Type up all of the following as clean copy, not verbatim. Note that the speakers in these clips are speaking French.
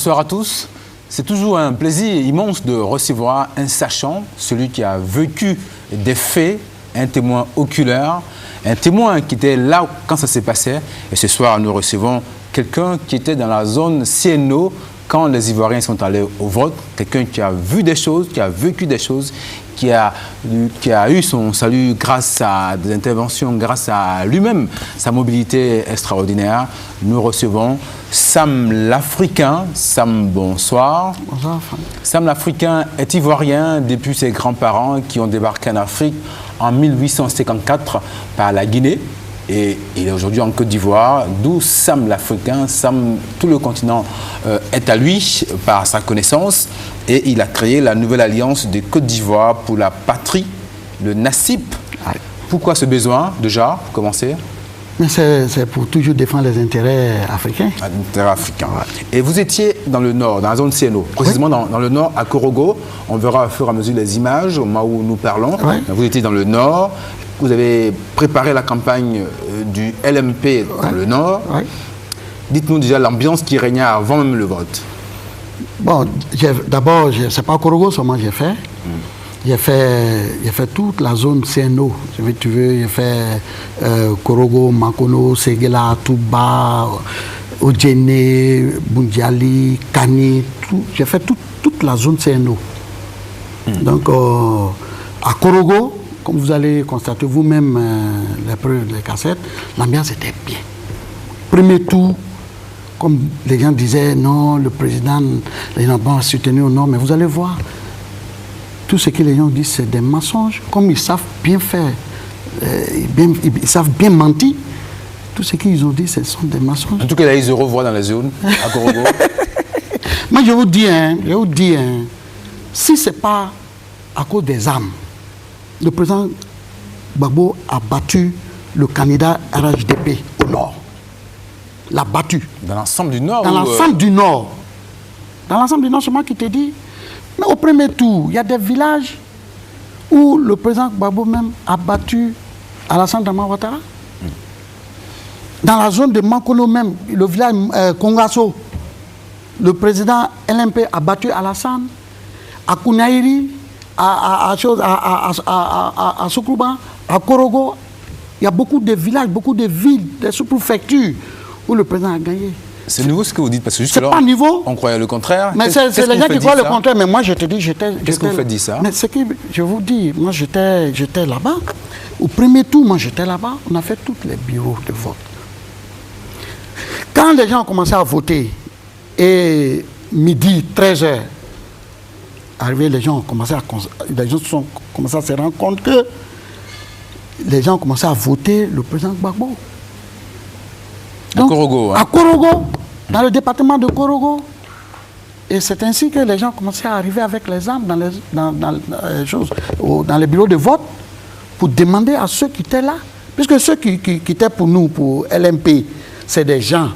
Bonsoir à tous. C'est toujours un plaisir immense de recevoir un sachant, celui qui a vécu des faits, un témoin oculaire, un témoin qui était là quand ça s'est passé. Et ce soir, nous recevons quelqu'un qui était dans la zone CNO quand les Ivoiriens sont allés au vote, quelqu'un qui a vu des choses, qui a vécu des choses, qui a eu son salut grâce à des interventions, grâce à lui-même, sa mobilité extraordinaire. Nous recevons Sam l'Africain. Sam, bonsoir. Bonsoir. Sam l'Africain est ivoirien depuis ses grands-parents qui ont débarqué en Afrique en 1854 par la Guinée. Et il est aujourd'hui en Côte d'Ivoire, d'où Sam l'Africain. Sam, tout le continent est à lui par sa connaissance. Et il a créé la nouvelle alliance de Côte d'Ivoire pour la patrie, le NACIP. Pourquoi ce besoin, déjà, pour commencer? C'est pour toujours défendre les intérêts africains. Intérêts africains. Et vous étiez dans le nord, dans la zone CNO, précisément dans le nord, à Korogo. On verra au fur et à mesure les images au moment où nous parlons. Vous étiez dans le nord. Vous avez préparé la campagne du LMP dans le Nord. Dites-nous déjà l'ambiance qui régnait avant même le vote. Bon, d'abord, c'est pas Korogo seulement j'ai fait. J'ai fait toute la zone CNO. Tu veux, j'ai fait Korogo, Makono, Séguéla, Touba, Odjene, Bundiali, Kani. J'ai fait toute la zone CNO. Donc, à Korogo, comme vous allez constater vous-même les preuves des cassettes, l'ambiance était bien. Premier tour, comme les gens disaient, non, le président, les gens vont soutenir ou non, mais vous allez voir, tout ce que les gens disent, c'est des mensonges. Comme ils savent bien faire, ils savent bien mentir, tout ce qu'ils ont dit, ce sont des mensonges. En tout cas, là, ils se revoient dans la zone, à Korogo. Moi, je vous dis, si ce n'est pas à cause des armes, le président Gbagbo a battu le candidat RHDP au nord. L'a battu. Dans l'ensemble du Nord? Dans l'ensemble du Nord. Dans l'ensemble du Nord, c'est moi qui te dis. Mais au premier tour, il y a des villages où le président Gbagbo même a battu Alassane Dramane Ouattara. Dans la zone de Mankono même, le village Kongasso, le président LMP a battu Alassane. À Kounaïri, à Soukrouba, à Korogo, il y a beaucoup de villages, beaucoup de villes, des sous-préfectures où le président a gagné. C'est nouveau ce que vous dites, parce que jusque c'est là, pas nouveau. On croyait le contraire. Mais c'est les gens qui croient le contraire, mais moi je te dis, Qu'est-ce que vous faites dire ça? Mais ce que je vous dis, moi j'étais là-bas. Au premier tour, moi j'étais là-bas, on a fait tous les bureaux de vote. Quand les gens ont commencé à voter, et midi, 13h, arrivé, les gens ont commencé à se rendre compte que les gens ont commencé à voter le président Gbagbo. Donc, à Korogo, hein? À Korogo, dans le département de Korogo. Et c'est ainsi que les gens ont commencé à arriver avec les armes dans les bureaux de vote pour demander à ceux qui étaient là. Puisque ceux qui étaient pour nous, pour LMP, c'est des gens,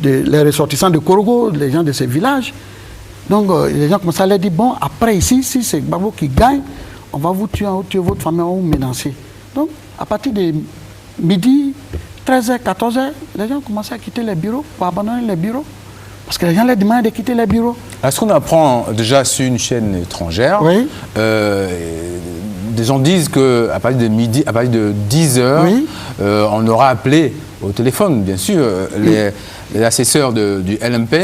les ressortissants de Korogo, les gens de ces villages. Donc, les gens commencent à leur dire, bon, après ici, si c'est Gbagbo qui gagne, on va vous tuer votre famille, on va vous menacer. Donc, à partir de midi, 13h, 14h, les gens commencent à quitter les bureaux, pour abandonner les bureaux. Parce que les gens leur demandent de quitter les bureaux. Est-ce qu'on apprend déjà sur une chaîne étrangère? Oui. Des gens disent qu'à partir de midi, à partir de 10h, oui, on aura appelé au téléphone, bien sûr, les assesseurs du LMP.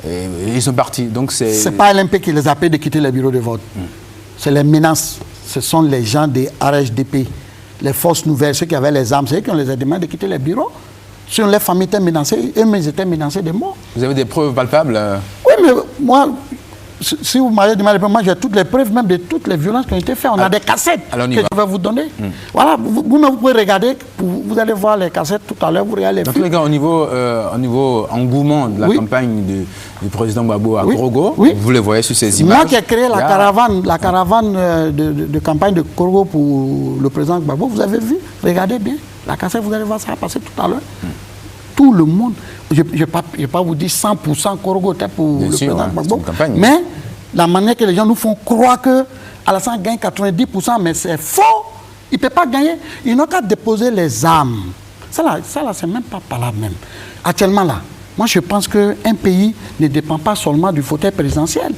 Et ils sont partis. Donc c'est pas LMP qui les a appelés de quitter les bureaux de vote. C'est les menaces. Ce sont les gens des RHDP, les forces nouvelles, ceux qui avaient les armes, c'est eux qui ont les demandé de quitter les bureaux. Si les familles étaient menacées, eux-mêmes ils étaient menacés de mort. Vous avez des preuves palpables? Oui, mais moi, si vous m'avez demandé, moi j'ai toutes les preuves, même de toutes les violences qui ont été faites. On a des cassettes que je vais vous donner. Voilà, vous pouvez regarder, vous allez voir les cassettes tout à l'heure, vous regardez les films. Dans tous les cas, au niveau engouement de la campagne du président Gbagbo à Korogo, vous les voyez sur ces images. Moi qui ai créé la caravane de campagne de Korogo pour le président Gbagbo, vous avez vu, regardez bien, la cassette, vous allez voir ça passer tout à l'heure. Tout le monde, je ne vais pas vous dire 100% Korogo pour le président Gbagbo, mais la manière que les gens nous font croire que Alassane gagne 90%, mais c'est faux. Il ne peut pas gagner. Ils n'ont qu'à déposer les armes. Ça là c'est même pas par là même. Actuellement là, Moi, je pense qu'un pays ne dépend pas seulement du fauteuil présidentiel.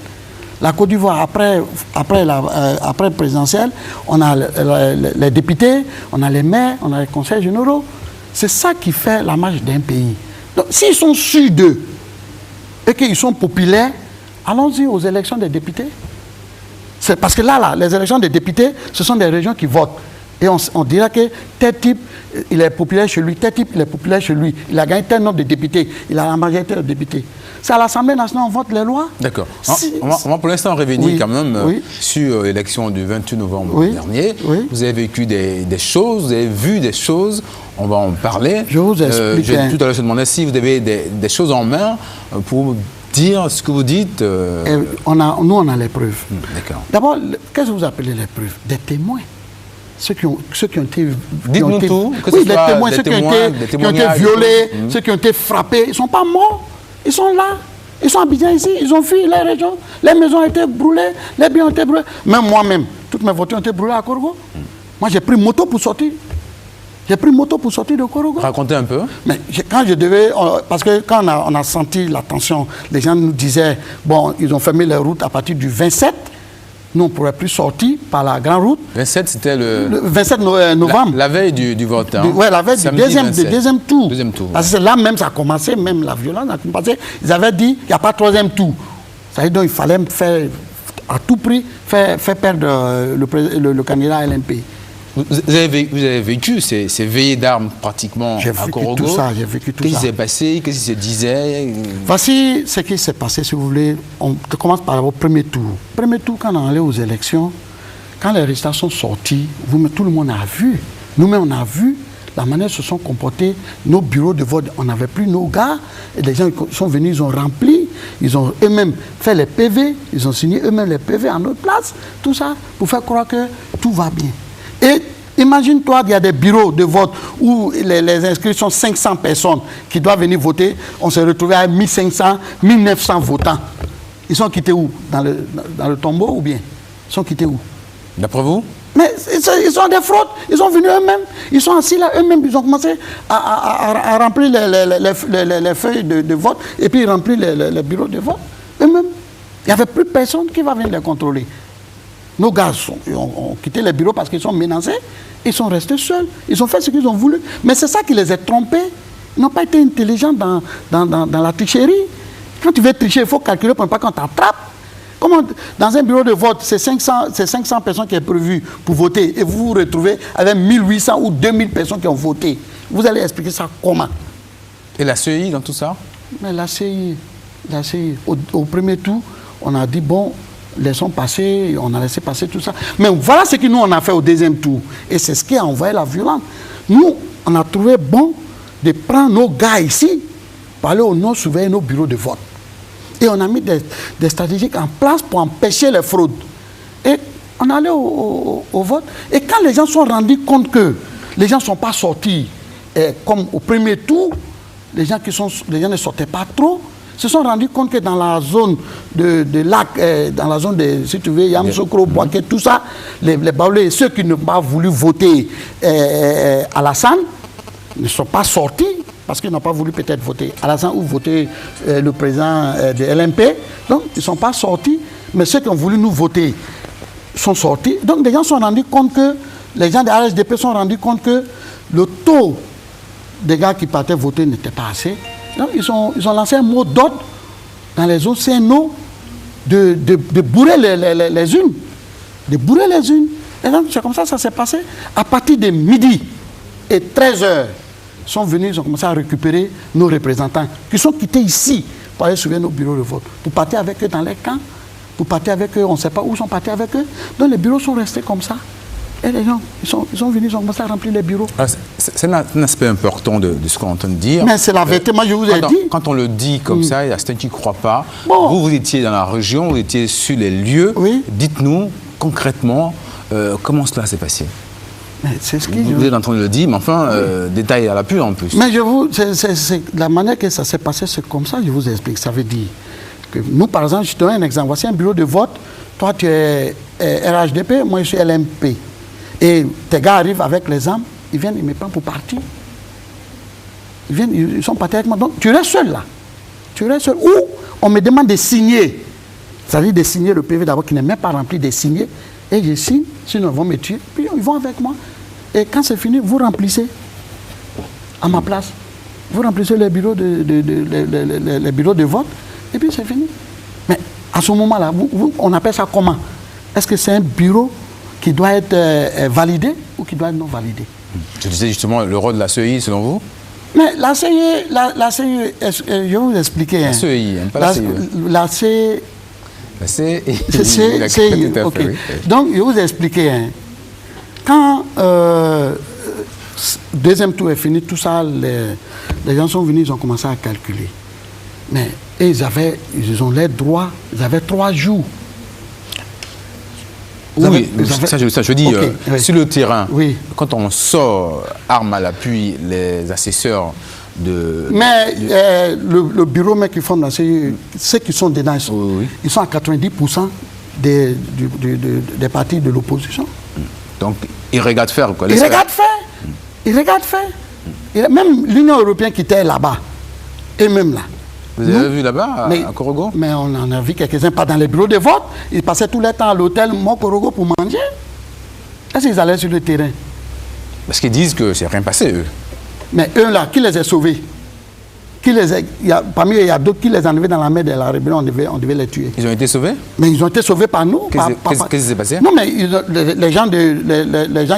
La Côte d'Ivoire, après le présidentiel, on a les députés, on a les maires, on a les conseils généraux. C'est ça qui fait la marche d'un pays. Donc, s'ils sont sûrs d'eux et qu'ils sont populaires, allons-y aux élections des députés. C'est parce que là, les élections des députés, ce sont des régions qui votent. Et on dira que tel type, il est populaire chez lui, tel type, il est populaire chez lui. Il a gagné tel nombre de députés, il a la majorité de députés. C'est à l'Assemblée nationale, on vote les lois. D'accord. On va pour l'instant revenir quand même sur l'élection du 28 novembre dernier. Oui. Vous avez vécu des choses, vous avez vu des choses, on va en parler. Je vous explique. Tout à l'heure, je demandais si vous avez des choses en main pour dire ce que vous dites. Nous, on a les preuves. D'accord. D'abord, qu'est-ce que vous appelez les preuves? Des témoins. Ceux qui ont été... Dites-nous tout. Oui, les témoins, ceux qui ont été violés, ceux qui ont été frappés, ils ne sont pas morts. Ils sont là. Ils sont habillés ici. Ils ont fui les régions. Les maisons ont été brûlées. Les biens ont été brûlés. Même moi-même, toutes mes voitures ont été brûlées à Korogo. Moi, j'ai pris moto pour sortir. J'ai pris moto pour sortir de Korogo. Racontez un peu. Mais quand je devais... Parce que quand on a senti la tension, les gens nous disaient, bon, ils ont fermé les routes à partir du 27. Nous, on ne pourrait plus sortir par la grande route. 27, c'était le 27 novembre. La veille du vote. Hein. Oui, la veille du deuxième tour. Deuxième tour. Parce que là même, ça a commencé, même la violence a commencé. Ils avaient dit qu'il n'y a pas de troisième tour. Ça veut dire qu'il fallait faire, à tout prix, faire perdre le candidat LMP. Vous avez vécu ces veillées d'armes pratiquement à Korogo. J'ai vécu tout ça. Qu'est-ce qui s'est passé? Qu'est-ce qui se disait? Voici ce qui s'est passé, si vous voulez. On commence par le premier tour. Premier tour, quand on allait aux élections, quand les résultats sont sortis, tout le monde a vu. Nous-mêmes, on a vu la manière dont se sont comportés nos bureaux de vote. On n'avait plus nos gars. Et les gens sont venus, ils ont rempli. Ils ont eux-mêmes fait les PV. Ils ont signé eux-mêmes les PV à notre place. Tout ça pour faire croire que tout va bien. Et imagine-toi, il y a des bureaux de vote où les inscrits sont 500 personnes qui doivent venir voter. On s'est retrouvé à 1500, 1900 votants. Ils sont quittés où? Dans le tombeau ou bien? Ils sont quittés où? D'après vous? Mais ils sont des fraudes. Ils sont venus eux-mêmes. Ils sont assis là eux-mêmes. Ils ont commencé à remplir les feuilles de vote et puis remplir les bureaux de vote eux-mêmes. Il n'y avait plus personne qui va venir les contrôler. Nos gars ont quitté les bureaux parce qu'ils sont menacés. Ils sont restés seuls. Ils ont fait ce qu'ils ont voulu. Mais c'est ça qui les a trompés. Ils n'ont pas été intelligents dans la tricherie. Quand tu veux tricher, il faut calculer pour ne pas qu'on t'attrape. Comment, dans un bureau de vote, c'est 500 personnes qui sont prévues pour voter et vous vous retrouvez avec 1800 ou 2000 personnes qui ont voté. Vous allez expliquer ça comment? Et la CEI dans tout ça? Mais la CEI, au premier tour, on a dit, bon, laissons passer, on a laissé passer tout ça. Mais voilà ce que nous, on a fait au deuxième tour. Et c'est ce qui a envoyé la violence. Nous, on a trouvé bon de prendre nos gars ici pour aller au nord surveiller nos bureaux de vote. Et on a mis des stratégies en place pour empêcher les fraudes. Et on allait au vote. Et quand les gens se sont rendus compte que les gens ne sont pas sortis, comme au premier tour, les gens ne sortaient pas trop, se sont rendus compte que dans la zone de lac, dans la zone de, si tu veux, Yamoussoukro, Boaké, tout ça, les Baoulés, ceux qui n'ont pas voulu voter Alassane, ne sont pas sortis parce qu'ils n'ont pas voulu peut-être voter Alassane ou voter le président de LMP. Donc, ils ne sont pas sortis, mais ceux qui ont voulu nous voter sont sortis. Donc, les gens se sont rendus compte que, les gens de RHDP se sont rendus compte que le taux des gars qui partaient voter n'était pas assez. Donc, ils ont lancé un mot d'ordre dans les zones CNO de bourrer les unes. De bourrer les unes. Et donc, c'est comme ça que ça s'est passé. À partir de midi et 13h, ils sont venus, ils ont commencé à récupérer nos représentants qui sont quittés ici pour aller surveiller nos bureaux de vote, pour partir avec eux dans les camps, pour partir avec eux, on ne sait pas où ils sont partis avec eux. Donc, les bureaux sont restés comme ça. Et les gens, ils sont venus, ils ont commencé à remplir les bureaux. C'est un aspect important de ce qu'on entend dire. Mais c'est la vérité, moi je vous ai dit. Quand on le dit comme ça, il y a certains qui ne croient pas. Bon. Vous étiez dans la région, vous étiez sur les lieux. Oui. Dites-nous concrètement comment cela s'est passé. C'est ce vous êtes en train de le dire, mais enfin, détail à la pure en plus. Mais c'est la manière que ça s'est passé, c'est comme ça, je vous explique. Ça veut dire que nous, par exemple, je te donne un exemple. Voici un bureau de vote. Toi, tu es RHDP, moi, je suis LMP. Et tes gars arrivent avec les armes, ils viennent, ils me prennent pour partir. Ils sont partis avec moi. Donc, tu restes seul là. tu restes seul. Ou on me demande de signer. C'est-à-dire de signer le PV d'abord qui n'est même pas rempli, de signer. Et je signe, sinon ils vont me tuer. Puis ils vont avec moi. Et quand c'est fini, vous remplissez à ma place. Vous remplissez les bureaux les bureaux de vote. Et puis c'est fini. Mais à ce moment-là, on appelle ça comment? Est-ce que c'est un bureau qui doit être validé ou qui doit être non validé? Je disais justement le rôle de la CEI, selon vous? Mais la CEI, je vais vous expliquer. La CEI, pas la CEI. La CEI. La CEI. CEI, ok. Oui. Donc, je vais vous expliquer. Hein. Quand deuxième tour est fini, tout ça, les gens sont venus, ils ont commencé à calculer. Mais ils ont les droits, ils avaient 3 jours. Oui, ça je dis, okay, oui. Sur le terrain, oui. Quand on sort armes à l'appui, les assesseurs de... Mais le bureau mais qui forme, ceux qui sont dedans, ils sont à 90% des partis de l'opposition. Donc, ils regardent faire quoi? Ils regardent faire. Même l'Union européenne qui était là-bas, et même là. Vous avez vu là-bas, à Korogo? Mais on en a vu quelques-uns, pas dans les bureaux de vote. Ils passaient tout le temps à l'hôtel Korogo pour manger. Est-ce qu'ils allaient sur le terrain? Parce qu'ils disent que c'est rien passé, eux. Mais eux là, qui les a sauvés? Parmi eux, il y a d'autres qui les ont enlevés dans la mer de la rébellion, on devait les tuer. Ils ont été sauvés? Mais ils ont été sauvés par nous. Qu'est-ce qui s'est passé? Non, mais les gens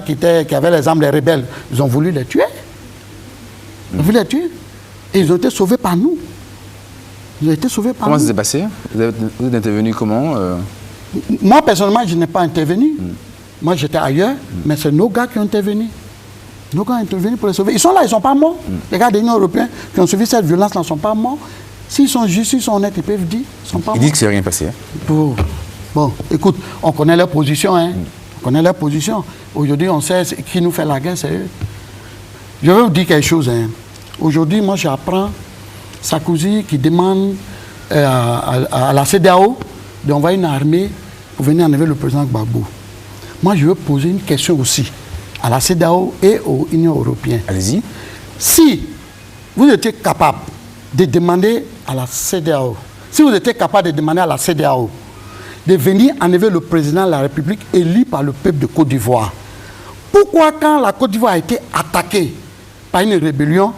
qui avaient les armes, les rebelles, ils ont voulu les tuer. Ils ont voulu les tuer. Et ils ont été sauvés par nous. Ils ont été sauvés par nous. Comment ça s'est passé? Vous êtes intervenu comment? Moi, personnellement, je n'ai pas intervenu. Moi, j'étais ailleurs, mais c'est nos gars qui ont intervenu. Nos gars ont intervenu pour les sauver. Ils sont là, ils ne sont pas morts. Les gars de l'Union européenne qui ont suivi cette violence ne sont pas morts. S'ils sont justes, s'ils sont honnêtes, ils peuvent dire qu'ils ne sont pas morts. Ils disent que c'est rien passé. Bon, écoute, on connaît leur position. Hein. On connaît leur position. Aujourd'hui, on sait qui nous fait la guerre, c'est eux. Je vais vous dire quelque chose. Hein. Aujourd'hui, moi, j'apprends Sarkozy qui demande à la CEDEAO d'envoyer une armée pour venir enlever le président Gbagbo. Moi, je veux poser une question aussi à la CEDEAO et aux Unions européennes. Allez-y. Si vous étiez capable de demander à la CEDEAO, si vous étiez capable de demander à la CEDEAO de venir enlever le président de la République élu par le peuple de Côte d'Ivoire, pourquoi quand la Côte d'Ivoire a été attaquée par une rébellion,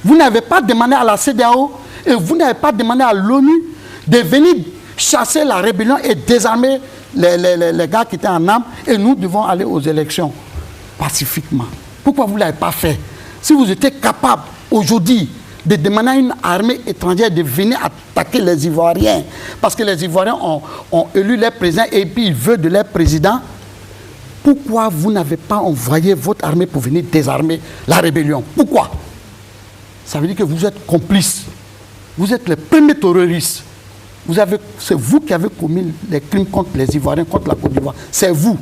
vous n'avez pas demandé à la CEDEAO et vous n'avez pas demandé à l'ONU de venir chasser la rébellion et désarmer les gars qui étaient en armes et nous devons aller aux élections pacifiquement. Pourquoi vous ne l'avez pas fait? Si vous étiez capable aujourd'hui de demander à une armée étrangère de venir attaquer les Ivoiriens, parce que les Ivoiriens ont élu leur président et puis ils veulent de leur président, pourquoi vous n'avez pas envoyé votre armée pour venir désarmer la rébellion? Pourquoi? Ça veut dire que vous êtes complices. Vous êtes les premiers terroristes. C'est vous qui avez commis les crimes contre les Ivoiriens, contre la Côte d'Ivoire. C'est vous.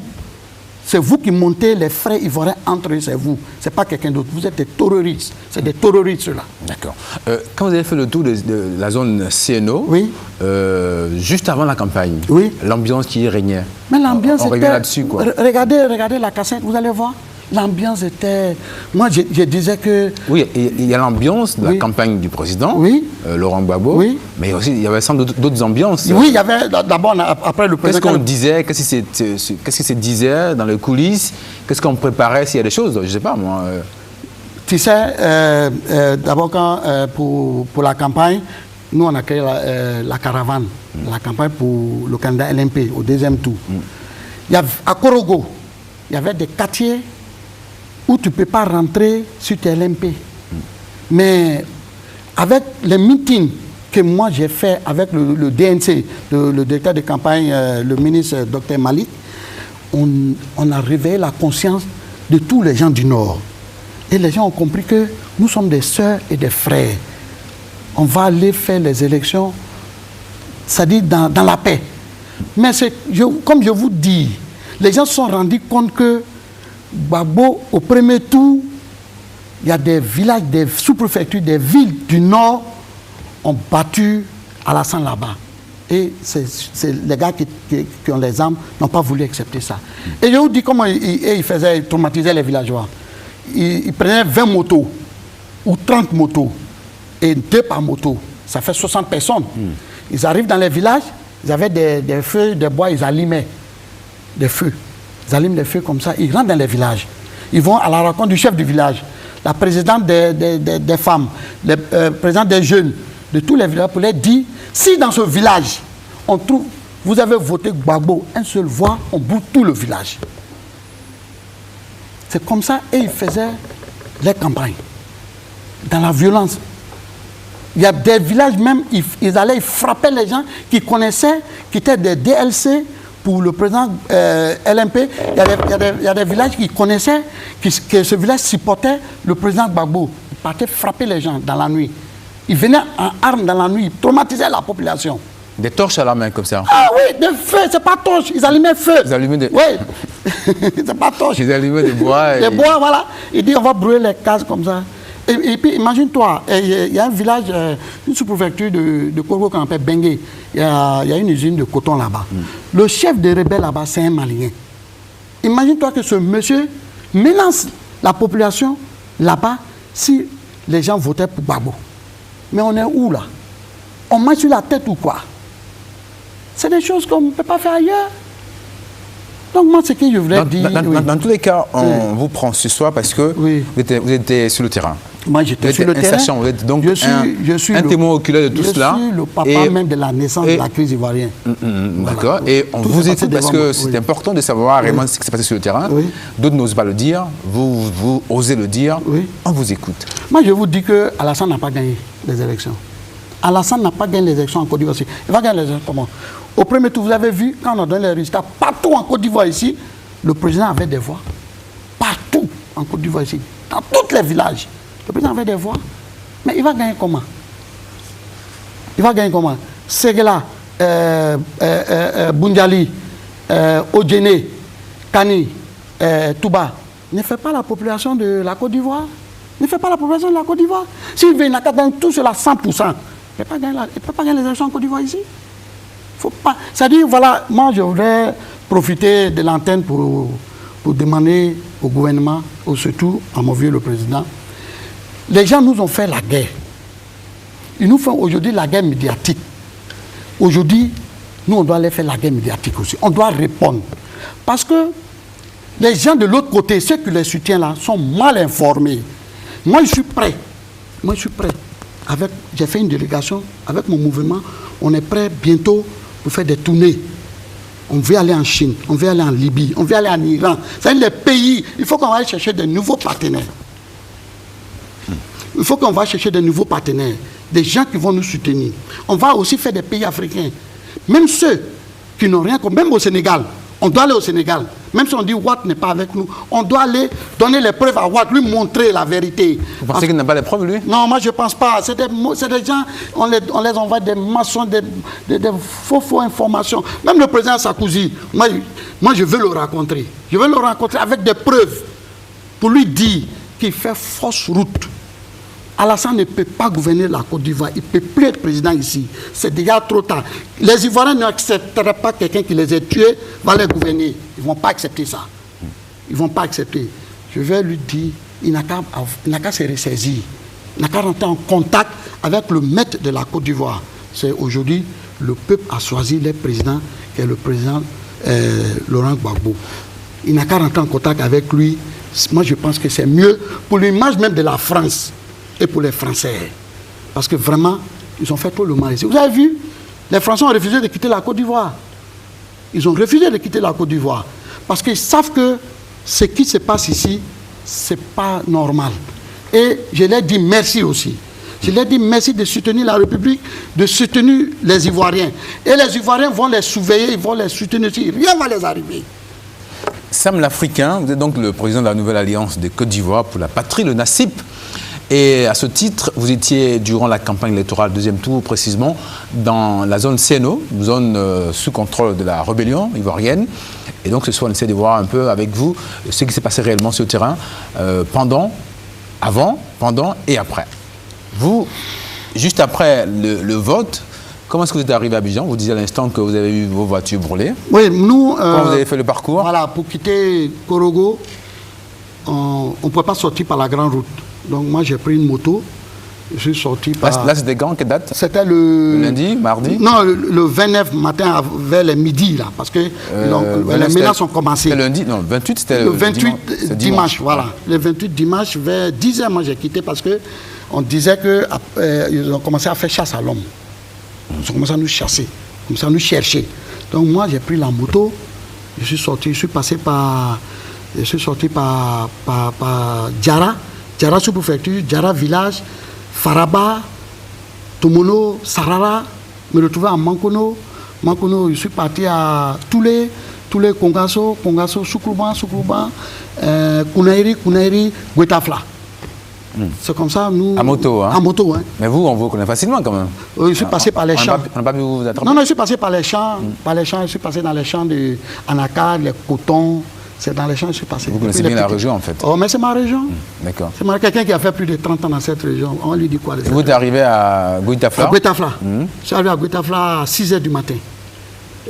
C'est vous qui montez les frais ivoiriens entre eux, c'est vous. Ce n'est pas quelqu'un d'autre. Vous êtes des terroristes. C'est des terroristes, ceux-là. D'accord. Quand vous avez fait le tour de la zone CNO, oui. Juste avant la campagne, oui. L'ambiance qui y régnait. Mais l'ambiance on revient là-dessus, quoi. Regardez la cassette, vous allez voir. L'ambiance était... Moi, je disais que... Oui, il y a l'ambiance de la campagne du président, Laurent Gbagbo, mais aussi il y avait sans doute d'autres ambiances. Oui, il y avait d'abord, après le président... Qu'est-ce qu'on disait, qu'est-ce qui se disait dans les coulisses? Qu'est-ce qu'on préparait s'il y a des choses? Je ne sais pas, moi. Tu sais, d'abord, pour la campagne, nous, on a créé la caravane, la campagne pour le candidat LMP au deuxième tour. À Korogo, il y avait des quartiers où tu ne peux pas rentrer sur tes LMP. Mais avec les meetings que moi j'ai fait avec le DNC, le directeur de campagne, le ministre Dr Malik, on a réveillé la conscience de tous les gens du Nord. Et les gens ont compris que nous sommes des sœurs et des frères. On va aller faire les élections, c'est-à-dire dans la paix. Mais comme je vous dis, les gens se sont rendus compte que Gbagbo, au premier tour, il y a des villages, des sous-préfectures, des villes du Nord ont battu Alassane là-bas. Et les gars qui ont les armes n'ont pas voulu accepter ça. Et je vous dis comment ils traumatisaient les villageois. Ils prenaient 20 motos ou 30 motos et 2 par moto. ça fait 60 personnes. Ils arrivent dans les villages, ils avaient des feux de bois, ils allumaient des feux. Ils allument des feux comme ça, ils rentrent dans les villages. Ils vont à la rencontre du chef du village, la présidente des femmes, le président des jeunes, de tous les villages, pour leur dire, si dans ce village, on trouve, vous avez voté Gbagbo, une seule voix, on bouge tout le village. C'est comme ça, et ils faisaient les campagnes, dans la violence. Il y a des villages même, ils allaient frapper les gens qui connaissaient, qui étaient des DLC pour le président LMP. Il y a des villages qui connaissaient, que ce village supportait le président Gbagbo. Ils partaient frapper les gens dans la nuit. Ils venaient en armes dans la nuit, ils traumatisaient la population. Des torches à la main comme ça. Ah oui, des feux, c'est pas torches, ils allumaient feu. Ils allumaient des... Oui, c'est pas torches. Ils allumaient des bois. Des bois, voilà. Ils disent on va brûler les cases comme ça. Et puis imagine-toi, il y a un village, une sous-préfecture de Korogo qu'on appelle Bengue. Il y a une usine de coton là-bas. Le chef des rebelles là-bas, c'est un Malien. Imagine-toi que ce monsieur menace la population là-bas si les gens votaient pour Gbagbo. Mais on est où là? On marche sur la tête ou quoi? C'est des choses qu'on ne peut pas faire ailleurs. Donc moi, ce que je voulais dire... Dans tous les cas, on vous prend ce soir parce que vous étiez sur le terrain. Moi, j'étais sur le terrain. Vous êtes donc je suis un témoin oculaire de tout cela. Je suis le papa même de la naissance de la crise ivoirienne. D'accord. Et on vous écoute parce que c'est important de savoir réellement ce qui s'est passé sur le terrain. D'autres n'osent pas le dire. Vous osez le dire. On vous écoute. Moi, je vous dis que Alassane n'a pas gagné les élections. Alassane n'a pas gagné les élections en Côte d'Ivoire. Il va gagner les élections comment? Au premier tour, vous avez vu, quand on a donné les résultats, partout en Côte d'Ivoire ici, le président avait des voix. Partout en Côte d'Ivoire ici, dans tous les villages, le président avait des voix. Mais il va gagner comment? Il va gagner comment? Séguéla, Boundiali, Odjene, Kani, Touba, ne fait pas la population de la Côte d'Ivoire. Ne fait pas la population de la Côte d'Ivoire. S'il veut, il n'a qu'à gagner tout cela 100%. Il ne peut pas gagner les élections en Côte d'Ivoire ici. Faut pas. C'est-à-dire, voilà, moi je voudrais profiter de l'antenne pour demander au gouvernement, ou surtout à mon vieux le président, les gens nous ont fait la guerre. Ils nous font aujourd'hui la guerre médiatique. Aujourd'hui, nous on doit les faire la guerre médiatique aussi. On doit répondre. Parce que les gens de l'autre côté, ceux qui les soutiennent là, sont mal informés. Moi je suis prêt. Moi je suis prêt. J'ai fait une délégation avec mon mouvement. On est prêt bientôt pour faire des tournées. On veut aller en Chine, on veut aller en Libye, on veut aller en Iran. C'est les pays. Il faut qu'on aille chercher de nouveaux partenaires. Il faut qu'on va chercher de nouveaux partenaires, des gens qui vont nous soutenir. On va aussi faire des pays africains. Même ceux qui n'ont rien, même au Sénégal. On doit aller au Sénégal. Même si on dit Watt n'est pas avec nous, on doit aller donner les preuves à Watt, lui montrer la vérité. Vous pensez qu'il n'a pas les preuves, lui? Non, moi je ne pense pas. C'est des gens, on les envoie des maçons, des faux informations. Même le président Sarkozy, moi je veux le rencontrer. Je veux le rencontrer avec des preuves pour lui dire qu'il fait fausse route. Alassane ne peut pas gouverner la Côte d'Ivoire. Il ne peut plus être président ici. C'est déjà trop tard. Les Ivoiriens n'accepteraient pas quelqu'un qui les ait tués va les gouverner. Ils ne vont pas accepter ça. Ils ne vont pas accepter. Je vais lui dire, il n'a qu'à se ressaisir. Il n'a qu'à rentrer en contact avec le maître de la Côte d'Ivoire. C'est aujourd'hui, le peuple a choisi le président, qui est le président Laurent Gbagbo. Il n'a qu'à rentrer en contact avec lui. Moi, je pense que c'est mieux pour l'image même de la France. Et pour les Français. Parce que vraiment, ils ont fait tout le mal ici. Vous avez vu, les Français ont refusé de quitter la Côte d'Ivoire. Ils ont refusé de quitter la Côte d'Ivoire. Parce qu'ils savent que ce qui se passe ici, ce n'est pas normal. Et je leur dis merci aussi. Je leur dis merci de soutenir la République, de soutenir les Ivoiriens. Et les Ivoiriens vont les surveiller, ils vont les soutenir aussi. Rien ne va les arriver. Sam l'Africain, vous êtes donc le président de la nouvelle alliance de Côte d'Ivoire pour la patrie, le NACIP. Et à ce titre, vous étiez, durant la campagne électorale, deuxième tour précisément, dans la zone CNO, zone sous contrôle de la rébellion ivoirienne. Et donc ce soir, on essaie de voir un peu avec vous ce qui s'est passé réellement sur le terrain, avant, pendant et après. Vous, juste après le vote, comment est-ce que vous êtes arrivé à Abidjan? Vous disiez à l'instant que vous avez eu vos voitures brûlées. Oui, nous... Comment vous avez fait le parcours? Voilà, pour quitter Korogo, on ne pouvait pas sortir par la grande route. Donc moi j'ai pris une moto Je suis sorti par... Là c'était quand, quelle date? C'était le lundi, mardi? Non, le 29 matin vers les midi, là, parce que les ménages ont commencé. C'était lundi, non, 28 c'était le 28 dimanche, voilà. Ouais. Le 28 dimanche, vers 10h, moi j'ai quitté parce qu'on disait qu'ils ont commencé à faire chasse à l'homme. Ils ont commencé à nous chasser, commencé à nous chercher. Donc moi j'ai pris la moto, je suis sorti, je suis passé par Diara, Diara sous-préfecture, Diara village, Faraba, Tomono, Sarara, me retrouver à Mankono. Mankono, je suis parti à Toulé, Kongaso, Soukrouban, Kounairi, Guetafla. C'est comme ça, nous... À moto, hein? À moto, hein. Mais vous, on vous connaît facilement quand même. Je suis passé par les champs. On n'a pas pu vous attraper? Non, je suis passé par les champs. Je suis passé dans les champs de Anaka, les cotons. C'est dans les champs que je suis passé. Vous connaissez bien la région, en fait? Oh, mais c'est ma région. D'accord. C'est quelqu'un qui a fait plus de 30 ans dans cette région. On lui dit quoi? Et vous êtes arrivé à Guitafla? À Guitafla. Je suis arrivé à Guitafla à 6h du matin.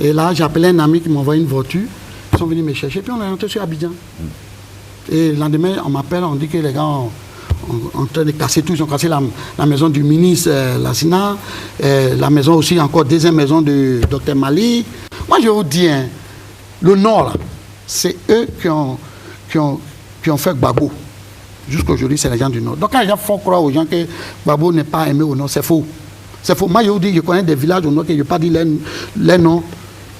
Et là, j'ai appelé un ami qui m'a envoyé une voiture. Ils sont venus me chercher. Puis on est rentré sur Abidjan. Et le lendemain, on m'appelle, on dit que les gars ont en train de casser tout. Ils ont cassé la maison du ministre Lassina, la maison aussi, encore deuxième maison de Dr Mali. Moi, je vous dis, hein, le Nord, là, c'est eux qui ont fait Gbagbo. Jusqu'aujourd'hui, c'est les gens du Nord. Donc quand les gens font croire aux gens que Gbagbo n'est pas aimé au Nord, c'est faux. C'est faux. Moi, je vous dis, je connais des villages au Nord que je n'ai pas dit les noms.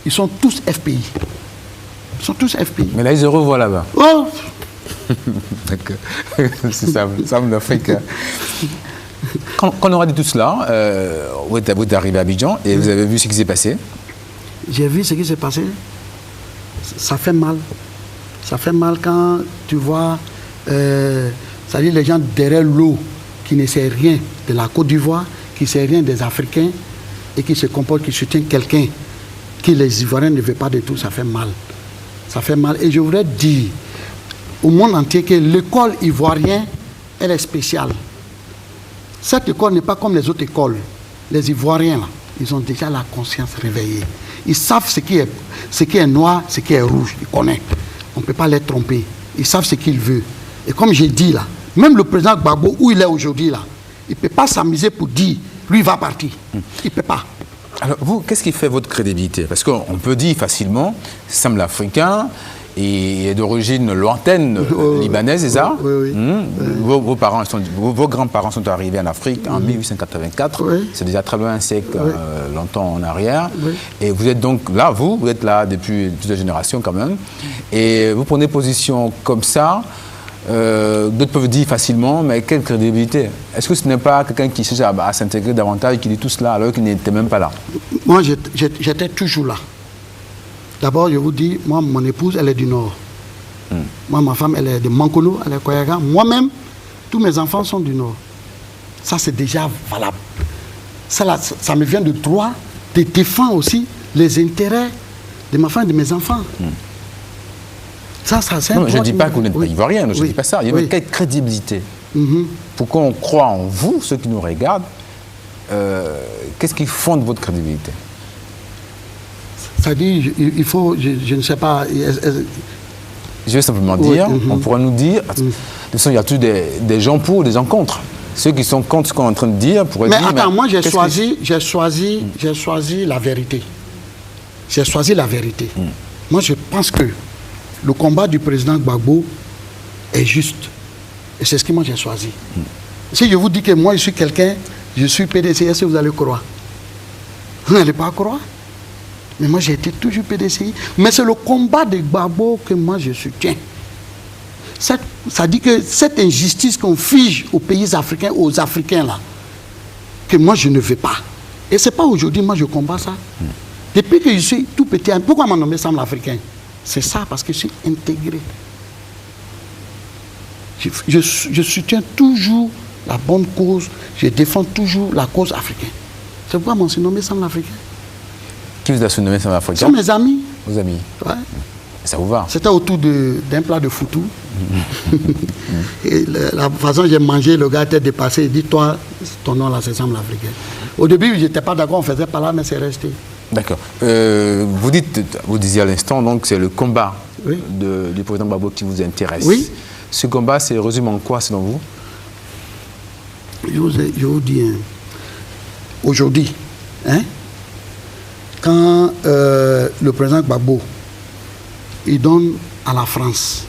Ils sont tous FPI. Ils sont tous FPI. Mais là, ils se revoient là-bas. Oh. D'accord. C'est ça, l'Afrique. Quand on aura dit tout cela, vous êtes arrivé à Abidjan et vous avez vu ce qui s'est passé? J'ai vu ce qui s'est passé. Ça fait mal. Ça fait mal quand tu vois, c'est-à-dire les gens derrière l'eau qui ne savent rien de la Côte d'Ivoire, qui ne savent rien des Africains et qui se comportent, qui soutiennent quelqu'un qui les Ivoiriens ne veulent pas de tout. Ça fait mal. Ça fait mal. Et je voudrais dire au monde entier que l'école ivoirienne, elle est spéciale. Cette école n'est pas comme les autres écoles. Les Ivoiriens, là, ils ont déjà la conscience réveillée. Ils savent ce qui est noir, ce qui est rouge. Ils connaissent. On ne peut pas les tromper. Ils savent ce qu'ils veulent. Et comme j'ai dit là, même le président Gbagbo, où il est aujourd'hui là, il ne peut pas s'amuser pour dire, lui il va partir. Il ne peut pas. Alors vous, qu'est-ce qui fait votre crédibilité? Parce qu'on peut dire facilement, Sam l'Africain est d'origine lointaine libanaise, c'est ça? Oui. Vos grands-parents sont arrivés en Afrique en 1884. Oui. C'est déjà très loin, un siècle, longtemps en arrière. Oui. Et vous êtes donc là, vous êtes là depuis toute la génération quand même. Et vous prenez position comme ça. D'autres peuvent dire facilement, mais quelle crédibilité? Est-ce que ce n'est pas quelqu'un qui cherche à s'intégrer davantage et qui dit tout cela alors qu'il n'était même pas là? Moi, j'étais toujours là. D'abord, je vous dis, moi, mon épouse, elle est du Nord. Moi, ma femme, elle est de Mankono, elle est Koyaga. Moi-même, tous mes enfants sont du Nord. Ça, c'est déjà valable. Ça me vient de droit de défendre aussi les intérêts de ma femme et de mes enfants. Ça, c'est non, je ne dis pas que vous n'êtes pas ivoirien, je ne dis pas ça. Il y a quelle crédibilité? Pourquoi on croit en vous, ceux qui nous regardent? Qu'est-ce qui fonde votre crédibilité? C'est-à-dire, il faut, je ne sais pas... Je vais simplement dire, on pourra nous dire, de toute façon, il y a toujours des gens pour, des gens contre. Ceux qui sont contre ce qu'on est en train de dire pourraient dire... Mais attends, moi j'ai choisi la vérité. J'ai choisi la vérité. Moi je pense que le combat du président Gbagbo est juste. Et c'est ce que moi j'ai choisi. Si je vous dis que moi je suis quelqu'un, je suis PDC, est-ce que vous allez croire? Vous n'allez pas croire. Mais moi j'ai été toujours PDCI. Mais c'est le combat de Gbagbo que moi je soutiens. Ça dit que cette injustice qu'on fige aux pays africains, aux Africains là, que moi je ne veux pas. Et c'est pas aujourd'hui, moi je combats ça. Depuis que je suis tout petit, pourquoi m'a nommé Sam l'Africain? C'est ça, parce que je suis intégré. Je soutiens toujours la bonne cause, je défends toujours la cause africaine. C'est pourquoi on s'est nommé Sam l'Africain. Qui vous a surnommé Sam l'Africain? Ce sont mes amis. Vos amis? Ouais. Ça vous va? C'était autour d'un plat de foutou. Et la façon dont j'ai mangé, le gars était dépassé. Il dit, toi, ton nom là, c'est Sam l'Africain. Au début, je n'étais pas d'accord, on faisait pas là, mais c'est resté. D'accord. Vous disiez à l'instant, donc c'est le combat du président Gbagbo qui vous intéresse. Oui. Ce combat, c'est résume en quoi selon vous? Je vous dis, hein, aujourd'hui, hein, quand le président Gbagbo, il donne à la France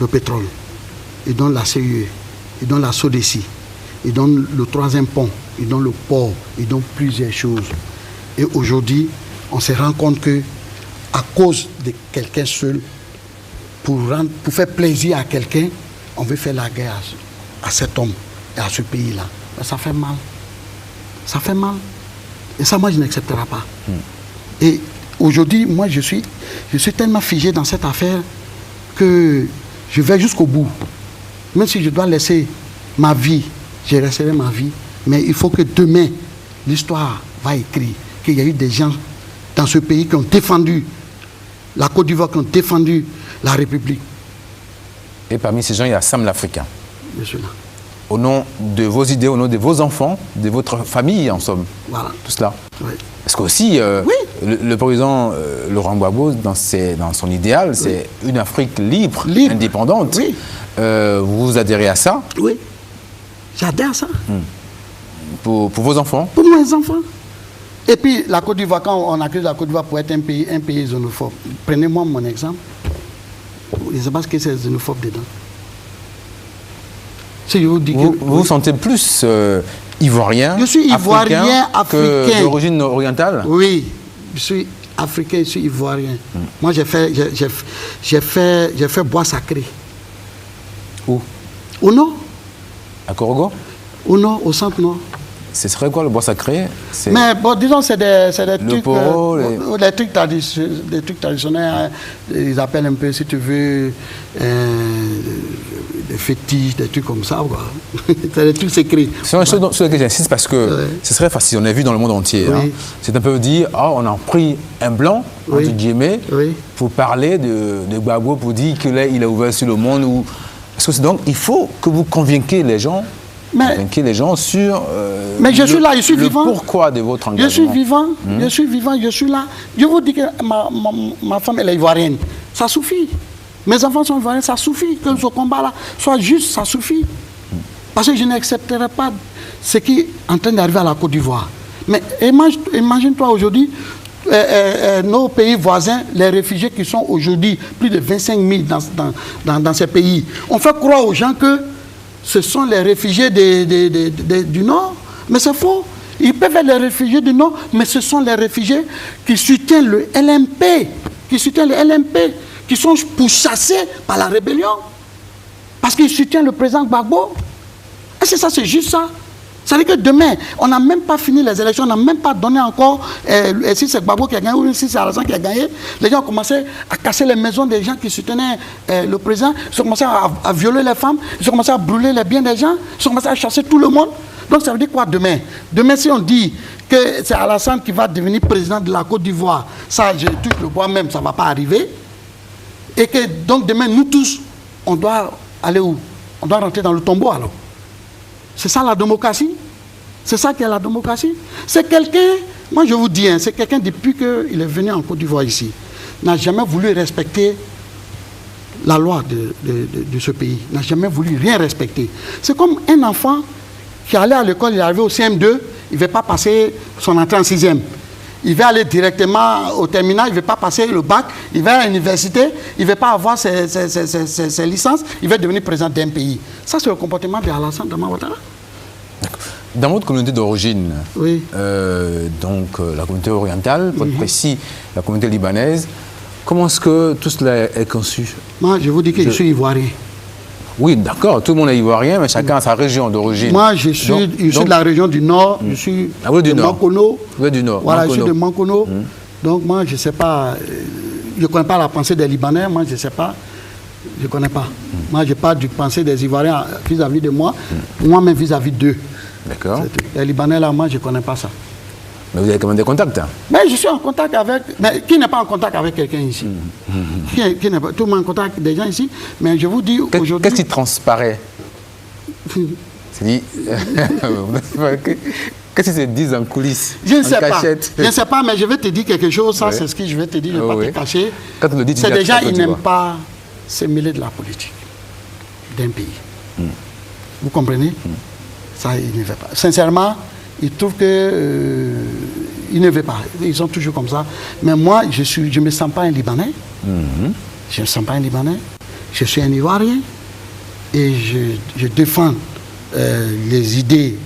le pétrole, il donne la CUE, il donne la SODECI, il donne le 3e pont, il donne le port, il donne plusieurs choses. Et aujourd'hui, on se rend compte que à cause de quelqu'un seul, pour faire plaisir à quelqu'un, on veut faire la guerre à cet homme et à ce pays-là. Ça fait mal. Ça fait mal. Et ça, moi, je n'accepterai pas. Et aujourd'hui, moi, je suis tellement figé dans cette affaire que je vais jusqu'au bout. Même si je dois laisser ma vie, je laisserai ma vie. Mais il faut que demain, l'histoire va écrire qu'il y a eu des gens dans ce pays qui ont défendu la Côte d'Ivoire, qui ont défendu la République. Et parmi ces gens, il y a Sam l'Africain. Je suis là. Au nom de vos idées, au nom de vos enfants, de votre famille, en somme. Voilà. Tout cela. Oui. Parce qu'aussi, oui. le président Laurent Gbagbo, dans son idéal, c'est une Afrique libre, indépendante. Oui. Vous adhérez à ça? Oui. J'adhère à ça. Pour vos enfants? Pour mes enfants. Et puis, la Côte d'Ivoire, quand on accuse la Côte d'Ivoire pour être un pays xénophobe, prenez-moi mon exemple. Je ne sais pas ce que c'est xénophobe dedans. Si je vous dis vous vous sentez plus ivoirien, je suis ivoirien, africain. Que d'origine orientale? Oui, je suis africain, je suis ivoirien. Moi, j'ai fait bois sacré. Où? Au nord. À Korogo? Au nord, au centre-nord. Ce serait quoi le bois sacré? Mais bon, disons, c'est des trucs, poro, des trucs traditionnels. Hein. Ils appellent un peu, si tu veux, des fétiches, des trucs comme ça. C'est des trucs secrets. C'est une chose sur laquelle j'insiste parce que ce serait facile. On a vu dans le monde entier. Oui. Hein. C'est un peu dire, on a pris un blanc, entre guillemets, pour parler de Gbagbo, pour dire qu'il a ouvert sur le monde. Parce que donc, il faut que vous convainquiez les gens. Sur mais je suis là, je suis vivant. Pourquoi de votre engagement? Je suis vivant, je suis vivant, je suis là. Je vous dis que ma femme, elle est ivoirienne. Ça suffit. Mes enfants sont ivoiriens, ça suffit. Que ce combat-là soit juste, ça suffit. Parce que je n'accepterai pas ce qui est en train d'arriver à la Côte d'Ivoire. Mais imagine-toi aujourd'hui, nos pays voisins, les réfugiés qui sont aujourd'hui plus de 25 000 dans ces pays. On fait croire aux gens que ce sont les réfugiés du Nord, mais c'est faux. Ils peuvent être les réfugiés du Nord, mais ce sont les réfugiés qui soutiennent le LMP, qui sont pourchassés par la rébellion, parce qu'ils soutiennent le président Gbagbo. Est-ce que ça, c'est juste ça? Ça veut dire que demain, on n'a même pas fini les élections, on n'a même pas donné encore, si c'est Gbagbo qui a gagné ou si c'est Alassane qui a gagné, les gens ont commencé à casser les maisons des gens qui soutenaient le président, ils ont commencé à violer les femmes, ils ont commencé à brûler les biens des gens, ils ont commencé à chasser tout le monde. Donc ça veut dire quoi demain? Demain, si on dit que c'est Alassane qui va devenir président de la Côte d'Ivoire, ça, je touche le bois même, ça ne va pas arriver. Et que donc demain, nous tous, on doit aller où? On doit rentrer dans le tombeau alors. C'est ça la démocratie? C'est ça qui est la démocratie? C'est quelqu'un, moi je vous dis, hein, c'est quelqu'un depuis qu'il est venu en Côte d'Ivoire ici, n'a jamais voulu respecter la loi de ce pays, n'a jamais voulu rien respecter. C'est comme un enfant qui allait à l'école, il est arrivé au CM2, il ne veut pas passer son entrée en 6e. Il va aller directement au terminal, il ne veut pas passer le bac, il va à l'université, il ne veut pas avoir ses licences, il veut devenir président d'un pays. Ça, c'est le comportement d'Alassane Dramane Ouattara. Dans votre communauté d'origine, oui. Donc la communauté orientale, pour être précis, la communauté libanaise, comment est-ce que tout cela est conçu? Moi, je vous dis que je suis ivoirien. Oui, d'accord, tout le monde est ivoirien, mais chacun a sa région d'origine. Moi, je suis de la région du Nord, je suis de Mankono. Vous êtes du Nord. Voilà, je suis de Mankono. Donc moi, je ne sais pas, je ne connais pas la pensée des Libanais, moi, je ne sais pas. Je ne connais pas. Moi, je parle du pensée des Ivoiriens vis-à-vis de moi, moi-même vis-à-vis d'eux. D'accord. Les Libanais, là, moi, je ne connais pas ça. Mais vous avez quand même des contacts, hein? Mais je suis en contact avec... Mais qui n'est pas en contact avec quelqu'un ici? Qui n'est pas... Tout le monde est en contact avec des gens ici. Mais je vous dis aujourd'hui... Qu'est-ce qui transparaît? C'est-à-dire... Qu'est-ce qu'ils se disent en coulisses? Je ne sais pas. Je ne sais pas, mais je vais te dire quelque chose. Ça, c'est ce que je vais te dire. Je ne vais pas te cacher. C'est déjà, ils n'aiment pas se mêler de la politique d'un pays. Vous comprenez? Ça, il ne veut pas. Sincèrement, ils trouvent que ils ne veulent pas. Ils sont toujours comme ça. Mais moi, je ne me sens pas un Libanais. Je ne me sens pas un Libanais. Je suis un Ivoirien. Et je défends les idées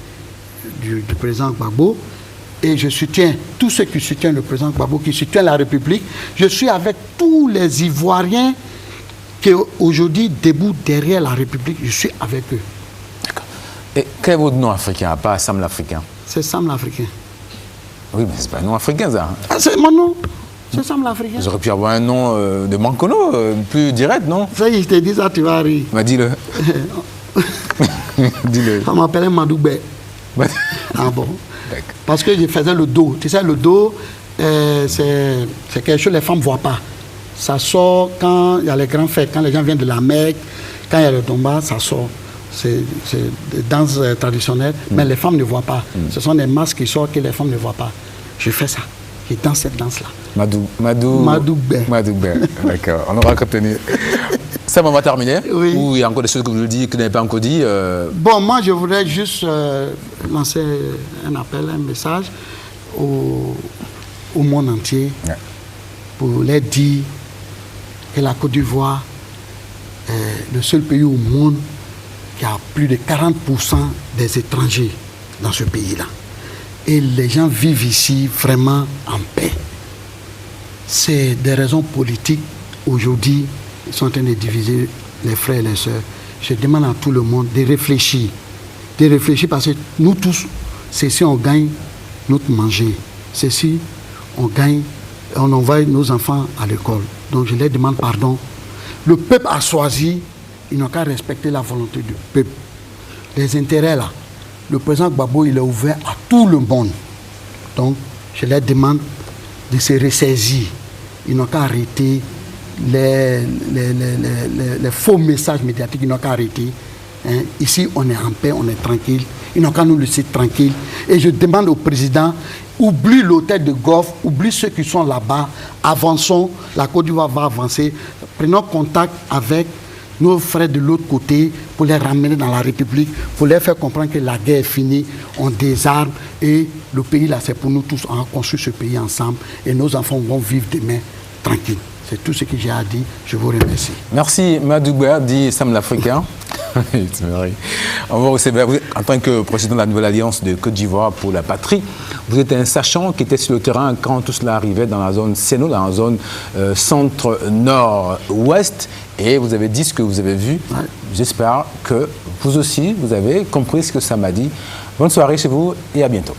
du président Gbagbo. Et je soutiens tous ceux qui soutiennent le président Gbagbo, qui soutiennent la République. Je suis avec tous les Ivoiriens qui aujourd'hui debout derrière la République. Je suis avec eux. D'accord. Et quel est votre nom africain, pas Sam l'Africain? C'est Sam l'Africain. Oui, mais c'est pas un nom africain, ça. Ah, c'est mon nom. C'est Sam l'Africain. J'aurais pu avoir un nom de Mankono, plus direct, non? Ça y est, je te dis ça, tu vas rire. Bah, dis-le. Dis-le. On m'appelait Madoubé. Ah bon? Parce que je faisais le dos. Tu sais, le dos, c'est quelque chose que les femmes ne voient pas. Ça sort quand il y a les grands fêtes, quand les gens viennent de la Mecque, quand il y a le tomba, ça sort. C'est des danses traditionnelles, mais les femmes ne voient pas. Ce sont des masques qui sortent que les femmes ne voient pas. Je fais ça. Je danse cette danse-là. Madoubé. D'accord, on aura retenu. Ça, on va terminer. Oui. Ou il y a encore des choses que vous nous dites, que vous n'avez pas encore dit. Bon, moi, je voudrais juste lancer un appel, un message au monde entier pour leur dire que la Côte d'Ivoire est le seul pays au monde qui a plus de 40% des étrangers dans ce pays-là. Et les gens vivent ici vraiment en paix. C'est des raisons politiques. Aujourd'hui, ils sont en train de diviser les frères et les sœurs. Je demande à tout le monde de réfléchir. De réfléchir parce que nous tous, c'est si on gagne notre manger. C'est si on gagne, on envoie nos enfants à l'école. Donc je leur demande pardon. Le peuple a choisi, ils n'ont qu'à respecter la volonté du peuple. Les intérêts là, le président Gbagbo, il est ouvert à tout le monde. Donc je leur demande de se ressaisir. Ils n'ont qu'à arrêter les faux messages médiatiques, ils n'ont qu'à arrêter. Hein. Ici, on est en paix, on est tranquille. Ils n'ont qu'à nous laisser tranquilles. Et je demande au président, oublie l'hôtel de golf, oublie ceux qui sont là-bas, avançons, la Côte d'Ivoire va avancer. Prenons contact avec nos frères de l'autre côté pour les ramener dans la République, pour leur faire comprendre que la guerre est finie, on désarme et le pays là, c'est pour nous tous, on a construit ce pays ensemble et nos enfants vont vivre demain tranquilles. C'est tout ce que j'ai à dire. Je vous remercie. Merci Madoubé, dit Sam l'Africain. On va aussi, en tant que président de la nouvelle alliance de Côte d'Ivoire pour la patrie, vous êtes un sachant qui était sur le terrain quand tout cela arrivait dans la zone Séno, dans la zone centre-nord-ouest, et vous avez dit ce que vous avez vu. Ouais. J'espère que vous aussi, vous avez compris ce que Sam a dit. Bonne soirée chez vous et à bientôt.